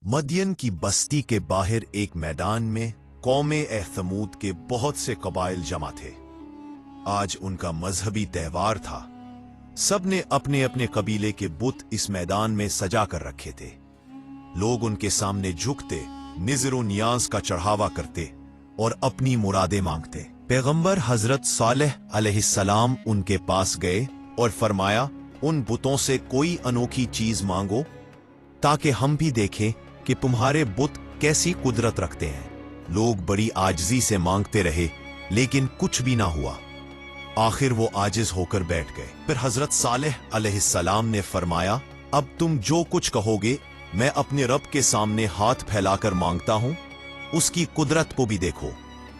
मदियन की बस्ती के बाहर एक मैदान में कौम-ए-थमूद के बहुत से कबाइल जमा थे। आज उनका मजहबी त्यौहार था। सबने अपने अपने कबीले के बुत इस मैदान में सजा कर रखे थे। लोग उनके सामने झुकते, निज़र नियाज का चढ़ावा करते और अपनी मुरादें मांगते। पैगंबर हजरत सालेह अलैहिस्सलाम उनके पास गए और फरमाया, उन बुतों से कोई अनोखी चीज मांगो ताकि हम भी देखें कि तुम्हारे बुत कैसी कुदरत रखते हैं। लोग बड़ी आजिज़ी से मांगते रहे, लेकिन कुछ भी ना हुआ। आखिर वो आजिज होकर बैठ गए। फिर हजरत सालेह अलैहिस्सलाम ने फरमाया, अब तुम जो कुछ कहोगे मैं अपने रब के सामने हाथ फैलाकर मांगता हूं, उसकी कुदरत को भी देखो,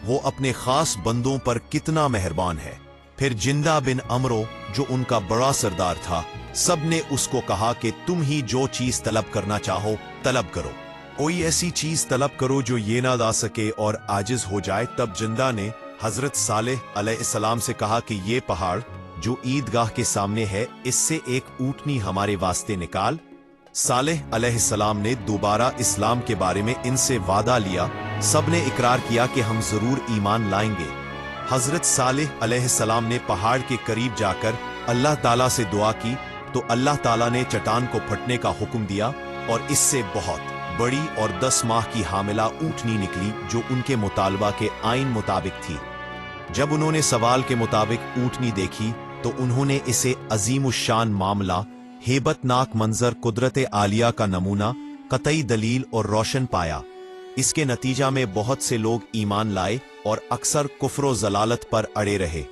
वो अपने खास बंदों पर कितना मेहरबान है। फिर जिंदा बिन अमरो, जो उनका बड़ा सरदार था, सब ने उसको कहा कि तुम ही जो चीज तलब करना चाहो तलब करो, कोई ऐसी चीज तलब करो जो ये ना ला सके और आजिज हो जाए। तब जिंदा ने हजरत सालेह अलैहिस्सलाम से कहा कि ये पहाड़ जो ईदगाह के सामने है, इससे एक ऊँटनी हमारे वास्ते निकाल। सालेह अलैहिस्सलाम ने दोबारा इस्लाम के बारे में इनसे वादा लिया। सबने इकरार किया कि हम जरूर ईमान लाएंगे। हजरत सालेह अलैहिस्सलाम ने पहाड़ के करीब जाकर अल्लाह ताला से दुआ की तो अल्लाह ताला ने चट्टान को फटने का हुक्म दिया और इससे बहुत बड़ी और 10 माह की हामिला ऊँटनी निकली जो उनके मुतालबा के आइन मुताबिक थी। जब उन्होंने सवाल के मुताबिक ऊँटनी देखी तो उन्होंने इसे अजीमुश्शान मामला, हेबतनाक मंजर, कुदरत आलिया का नमूना, कतई दलील और रोशन पाया। इसके नतीजा में बहुत से लोग ईमान लाए और अक्सर कुफ्र व ज़लालत पर अड़े रहे।